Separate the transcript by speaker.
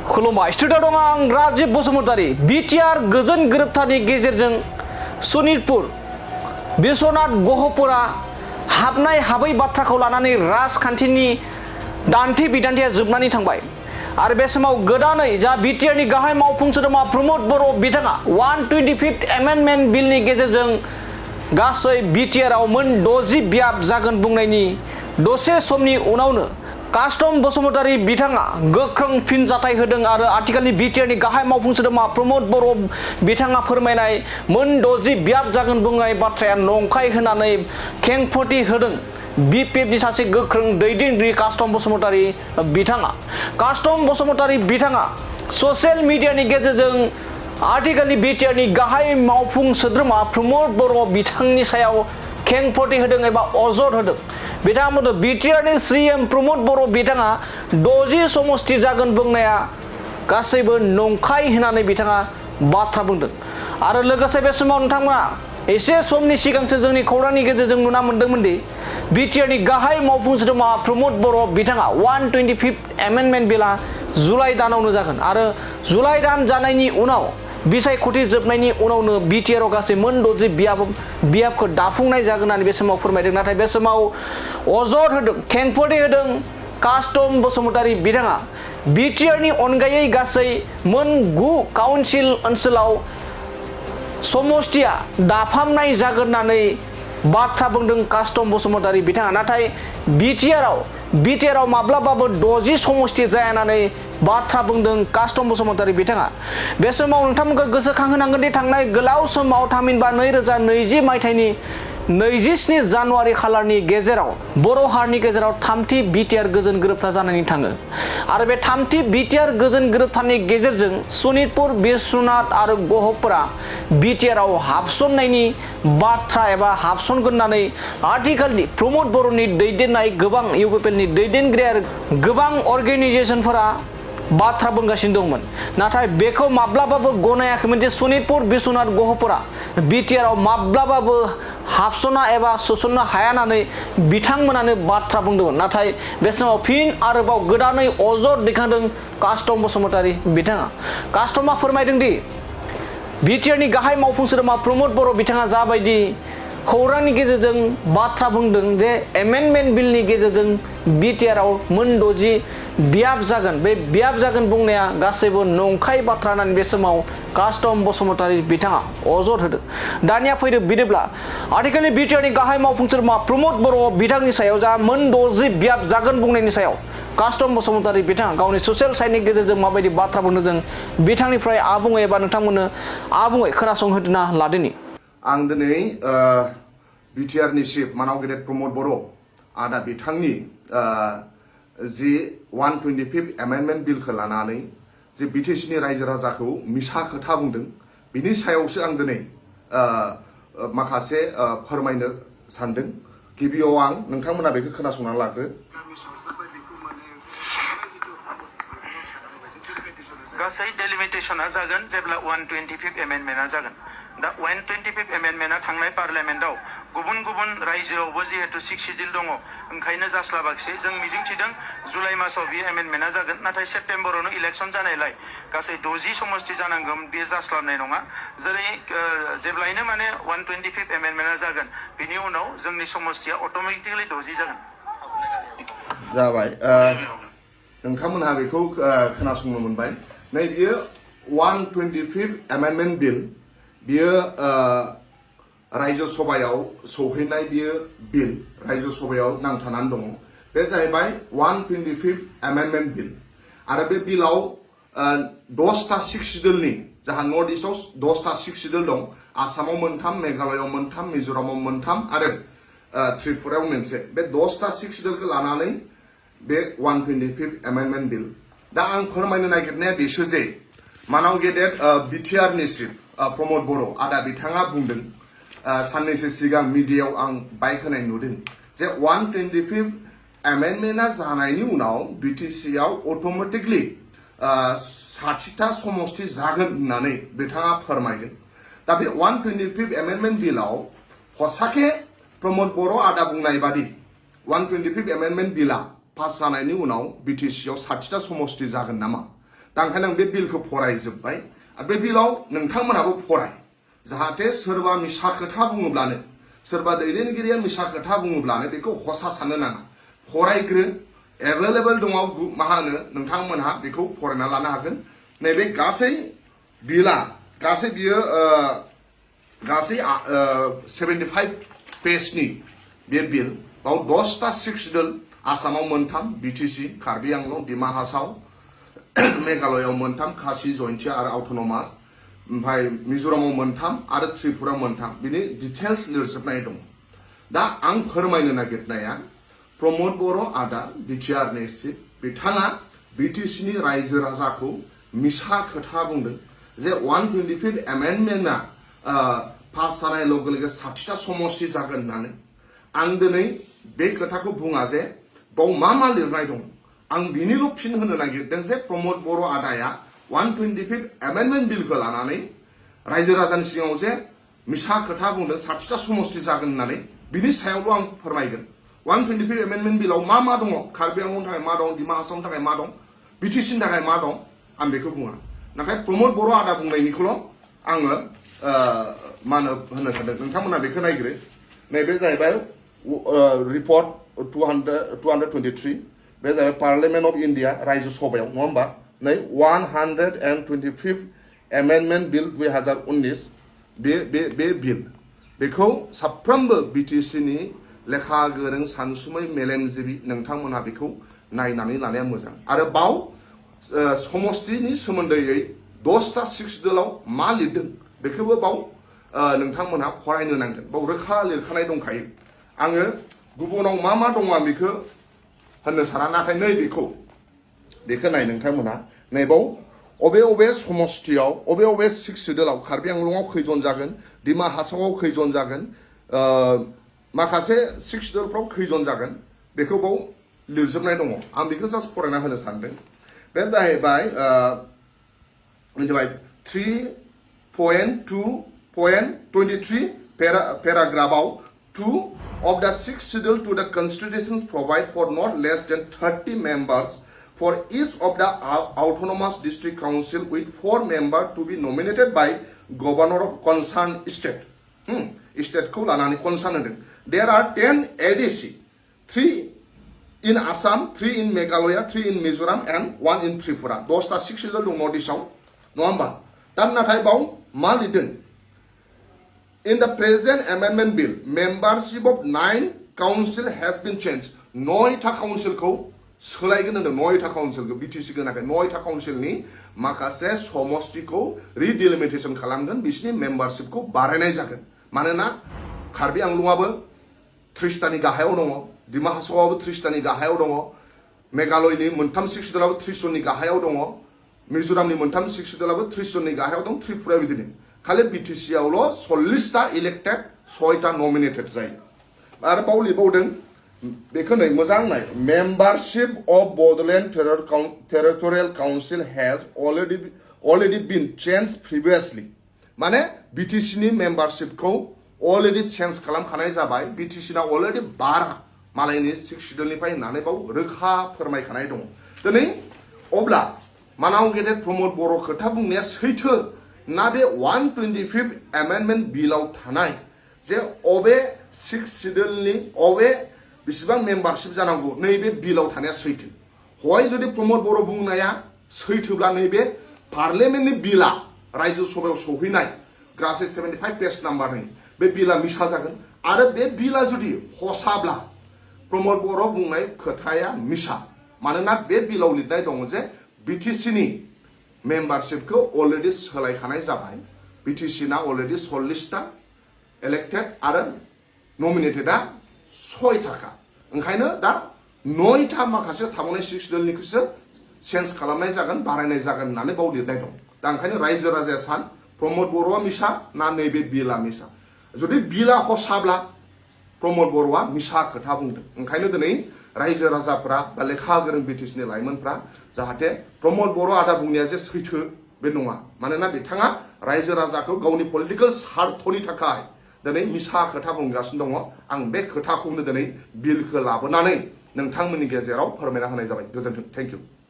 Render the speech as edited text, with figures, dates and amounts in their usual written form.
Speaker 1: खुलुमबाय स्टुडिअ दं आं राजिब बसुमतारी BTR गोजोन गोरोबथानि गेजेरजों सनितपुर बिश्वनाथ गहपुरा हाबनाय हाबै बाथ्राखौ लानानै राजखान्थिनि दान्थे बिदान्थेया जोबनानै थांबाय आरो बे समाव गोदानै जा BTRनि गाहाय मावफुं सोद्रोमा प्रमद बर' बिथाङा 125th एमेन्डमेन्ट बिलनि गेजेरजों गासै BTRआव मोन 60 बियाब जागोन बुंनायनि दसे समनि उनावनो कास्टम बसुमतारी बिथाङा गोख्रों फिनजाथाय होदों आरो आथिखालनि BTRनि गाहाय मावफुं सोद्रोमा प्रमद बर' बिथाङा फोरमायनाय मोन 60 बियाब जागोन बुंनाय बाथ्राया नंखाय होनानै खेंफोरथि होदों BPFनि सासे गोख्रों दैदेनगिरि कास्टम बसुमतारी बिथाङा। कास्टम बसुमतारी बिथाङा ससियेल मिडियानि गेजेरजों आथिखालनि BTRनि गाहाय मावफुं सोद्रोमा प्रमद बर' बिथांनि सायाव खेंफोरथि होदों एबा अजद होदों। बिथांमोन BTRनि CM प्रमद बर' बिथाङा 60 समष्टि जागोन बुंनाया गासैबो नंखाय होननानै बिथाङा बाथ्रा बुंदों आरो लोगोसे बे समाव नोंथांमोना एसे समनि सिगांसो जोंनि खौरांनि गेजेरजों नुना मोन्दोंमोन दि BTRनि गाहाय मावफुं सोद्रोमा प्रमद बर' बिथाङा 125th एमेन्डमेन्ट बिलआ जुलाइ दानावनो जागोन आरो जुलाइ दान जानायनि उनाव बिसायख'थि जोबनायनि उनावनो BTRआव गासै मोन 60 बियाबखौ दाफुंनाय जागोन होननानै बे समाव फोरमायदों। नाथाय बे समाव अजद होदों खेंफोरथि होदों कास्टम बसुमतारी बिथाङा BTRनि अनगायै गासै मोन 9 काउन्सिल ओनसोलाव समष्टिया दाफामनाय जागोन होननानै बाथ्रा बुंदों कास्टम बसुमतारी बिथाङा। नाथाय BTRआव माब्लाबाबो 60 समष्टि जाया होननानै बाथ्रा बुंदों कास्टम बसुमतारी बिथाङा। बे समाव नोंथांमोनखौ गोसोखांहोनांगोन दि थांनाय गोलाव समाव थामहिनबा 2020 मायथाइनि 27 जानुवारि खालारनि गेजेराव बर' हारिनि गेजेराव थामथि BTR गोजोन गोरोबथा जानानै थाङो आरो बे थामथि BTR गोजोन गोरोबथानि गेजेरजों सनितपुर बिश्वनाथ आरो गहपुरा BTRआव हाबसननायनि बाथ्रा एबा हाबसनगोन होननानै आथिखालनि प्रमद बर'नि दैदेननाय गोबां UPPLनि दैदेनगिरि आरो गोबां अर्गेनाइजेसनफोरा बाथ्रा बुंगासिनो दंमोन। नाथाय बेखौ माब्लाबाबो गनायाखैमोन जे सनितपुर बिश्वनाथ गहपुरा BTRआव माब्लाबाबो हाबसना एबा सोसननो हाया होननानै बिथांमोनानो बाथ्रा बुंदोंमोन। नाथाय बे समाव फिन आरोबाव गोदानै अजद दैखांदों कास्टम बसुमतारी बिथाङा। कास्टमा फोरमायदों दि BTRनि गाहाय मावफुं सोद्रोमा प्रमद बर' बिथाङा जाबायदि खौरांनि गेजेरजों बाथ्रा बुंदों जे एमेन्डमेन्ट बिलनि गेजेरजों BTRआव मोन 60 बियाब जागोन, बे बियाब जागोन बुंनाया गासैबो नंखाय बाथ्रा होननानै बे समाव कास्टम बसुमतारी बिथाङा अजद होदों। दानिया फैदो बिदिब्ला आथिखालनि BTRनि गाहाय मावफुं सोद्रोमा प्रमद बर' बिथांनि सायाव जा मोन 60 बियाब जागोन बुंनायनि सायाव कास्टम बसुमतारी बिथाङा गावनि ससियेल साइटनि गेजेरजों माबायदि बाथ्रा बुंदों जों बिथांनिफ्राय आबुङै एबा नोंथांमोननो आबुङै खोनासंहोना लादोनि।
Speaker 2: आं दिनै BTRनि चिफ मानाव गेदेर प्रमद बर' आदा बिथांनि जि 125th एमेन्डमेन्ट बिलखौ लानानै जे BTCनि रायजो राजाखौ मिसा खोथा बुंदों बिनि सायावसो आं दिनै माखासे फोरमायनो सानदों। गिबियाव आं नोंथांमोना बेखौ खोनासंना लाग्रो।
Speaker 3: गासै डेलिमिटेशना जागोन जेब्ला 125th एमेन्डमेन्टआ जागोन। दा 125th एमेन्डमेन्टआ थांनाय पार्लियामेन्टआव गुबुन गुबुन रायजोआवबो जिहेतु 6 शिडिउल दङ ओंखायनो जास्लाबाखिसै। जों मिजिंथिदों जुलाइ मासाव बे एमेन्डमेन्टआ जागोन, नाथाय सेप्तेम्बरावनो इलेक्सन जानायलाय गासै 60 समष्टि जानांगोन, बे जास्लाबनाय नङा। जेरै जेब्लायनो माने 125th एमेन्डमेन्टआ जागोन बिनि उनाव जोंनि समष्टिया अट'मेटिकलि 60 जागोन।
Speaker 2: जाबाय, नोंथांमोनहा बेखौ खोनासंनो मोनबाय। नै बियो 125th एमेन्डमेन्ट बिल, बियो रायजो सभायाव सौहैनाय बियो बिल रायजो सभायाव नांथानानै दङ। बे जाहैबाय 125th एमेन्डमेन्ट बिल आरो बे बिलाव 10टा 6 शिडिउलनि जाहा नर्थ इस्टआव 10टा 6 शिडिउल दं, आसामाव 3, मेघालयआव 3, मिज'रामाव 3 आरो त्रिपुरायाव 1। बे 10टा 6 शिडिउलखौ लानानै बे 125th एमेन्डमेन्ट बिल। दा आं फोरमायनो नागिरनाया बेसो जे मानाव गेदेर BTRनि चिफ प्रमद बर' आदा बिथाङा बुंदों साननैसो सिगां मिडियायाव आं बाइक होनाय नुदों जे 125th एमेन्डमेन्टआ जानायनि उनाव BTCआव अट'मेटिकलि 60टा समष्टि जागोन होननानै बिथाङा फोरमायदों। दा बे 125th एमेन्डमेन्ट बिलाव हसाके प्रमद बर' आदा बुंनाय बादि 125th एमेन्डमेन्ट बिला पास जानायनि उनाव BTCआव 60टा समष्टि जागोन नामा? दा ओंखायनो आं बे बिलखौ फरायजोब्बाय आरो बे बिलाव नोंथांमोनाबो फराय जाहाथे सोरबा मिसा खोथा बुङोब्लानो सोरबा दैदेनगिरिया मिसा खोथा बुङोब्लानो बेखौ हसा साननो नाङा फरायग्रो एभेलेबल दङ मा होनो नोंथांमोनहा बेखौ फरायना लानो हागोन नैबे गासै बिला गासै बियो गासै 75 पेजनि बे बिल बाव 10टा सिक्सडुल आसामाव मोनथाम बिटिसि कार्बि आंलं डिमा हासाव मेघालयआव मोनथाम खासि जयन्तिया आरो अट'नमास ओमफ्राय मिजोरामाव मोनथाम आरो त्रिपुरा मोनथाम बिनि डिटेल्स लिरजोबनाय दं दा आं फोरमायनो नागिरनाया प्रमद बर' आदा बिटिआरनि चिफ बिथाङा बिटिसिनि रायजो राजाखौ मिसा खोथा बुंदों जे 125 एमेन्डमेन्टआ पास जानाय लोगो लोगो 60टा समष्टि जागोन होननानै आं दिनै बे खोथाखौ बुङा जे बाव मा लिरनाय दं आं बिनिल' फिन होनो नागिरदों जे प्रमद बर' आदाया 125 एमेन्डमेन्ट बिलखौ लानानै रायजो राजानि सिगाङाव जे मिसा खोथा बुंदों 60टा समष्टि जागोन होननानै बिनि सायावल' आं फोरमायगोन 125 एमेन्डमेन्ट बिलाव मा दङ कार्बि आंलंनि थाखाय मा दं डिमा हासावनि थाखाय मा दं बिटिसिनि थाखाय मा दं आं बेखौ बुङा नाथाय प्रमद बर' आदा बुंनायनिखौल' आङो मा होनो सानदों नोंथांमोना बेखौ नायग्रो नैबे जाहैबाय रिपर्ट 223 बे जाहैबाय पार्लियामेन्ट अफ इन्डिया रायजो सभायाव नङा होमबा नै 125 एमेन्डमेन्ट बिल 2019 बे बिल बेखौ साफ्रोमबो बिटिसिनि लेखा गोरों सानसुमै मेलेमजिबि नोंथांमोनहा बेखौ नायनानै लानाया मोजां आरो बाव समष्टिनि सोमोन्दैयै 10टा सिक्सडुलाव मा लिरदों बेखौबो बाव नोंथांमोनहा फरायनो नांगोन बाव रोखा लिरखानाय दंखायो आङो गुबुनाव मा दङ आं बेखौ होननो साना नाथाय नै बेखौ नाय नोंथांमोनहा नैबाव अबे समष्टियाव अबे सिक्सडुलाव कार्बि आंलंआव खैजन जागोन डिमा हासावआव खैजन जागोन माखासे सिक्सडुलफ्राव खैजन जागोन बेखौ बाव लिरजोबनाय दङ आं बेखौ जास्ट फरायना होनो सानदों बे जाहैबाय 3.2.23 पेराग्राफआव 2 of the sixth schedule to the constitutions provide for not less than 30 members for each of the autonomous district council with 4 members to be nominated by governor of concerned state. State ko lanani concerned. There are 10 ADC, 3 in Assam, 3 in Meghalaya, 3 in Mizoram, and 1 in Tripura. Those are 6 schedule do notice out. November. Tan nathai baw malidin. In the present amendment bill, membership of 9 council has been changed. 9टा council को सोलायगोन होनदों 9टा council को BTC को नाथाय 9टा council नि माखासे समष्टि को रिडिलिमिटेशन खालामगोन बिसोरनि membership को बारायनाय जागोन मानोना कार्बि आंलंआबो 30टानि गाहायाव दङ डिमा हासावआबो 30टानि गाहायाव दङ मेघालयनि मोनथाम सिक्सडुलाबो 30 जननि गाहायाव दङ मिजोरामनि मोनथाम सिक्सडुलाबो 30 जननि गाहायाव दं त्रिपुरा बिदिनो खालि बिटिसि आवल' 40टा इलेक्टेड 6टा नमिनेटेड जायो आरो बाव लिरबावदों बेखौ नै मोजां नाय membership of Bodoland Territorial Council has already been change previously माने बिटिसिनि मेम्बारशिपखौ अलरेडि चेन्ज खालामखानाय जाबाय बिटिसिना अलरेडि 12 मालायनि 6 शिड्युलनिफ्राय होननानै बाव रोखा फोरमायखानाय दङ दिनै अब्ला मानाव गेदेर प्रमद बर' खोथा बुंनाया सैथो ना बे 125 एमेन्डमेन्ट बिलाव थानाय जे अबे 6 शिड्युलनि अबे बिसिबां मेम्बारशिप जानांगौ नैबे बिलाव थानाया सैथो हय जुदि प्रमद बर' बुंनाया सैथोब्ला नैबे पार्लियामेन्टनि बिला रायजो सभायाव सौहैनाय गासै 75 पेज नाम्बारनि बे बिला मिसा जागोन आरो बे बिला जुदि हसाब्ला प्रमद बर' बुंनाय खोथाया मिसा मानोना बे बिलाव लिरनाय दङ जे बिटिसिनि मेम्बारशिपखौ अलरेडि सोलायखानाय जाबाय बिटिसिना अलरेडि 40टा इलेक्टेड आरो नमिनेटेडआ 6टाखा ओंखायनो दा 9टा माखासे थाबावनाय 6 शिड्युलनिखौसो चेन्ज खालामनाय जागोन बारायनाय जागोन होननानै बाव लिरनाय दं दा ओंखायनो रायजो राजाया सान प्रमद बर'आ मिसा ना नैबे बिला मिसा जुदि बिला हसाब्ला प्रमद बर'आ मिसा खोथा बुंदों ओंखायनो दिनै रायजो राजाफोरा बा लेखा गोरों बिटिसिनि लाइमोनफ्रा जाहाथे प्रमद बर' आदा बुंनाया जे सैथो बे नङा मानोना बिथाङा रायजो राजाखौ गावनि पलिटिकेल स्वार्थनि थाखाय दिनै मिसा खोथा बुंगासिनो दङ आं बे खोथाखौनो दिनै बिलखौ लाबोनानै नोंथांमोननि गेजेराव फोरमायना होनाय जाबाय गोजोन्थों थेंक इउ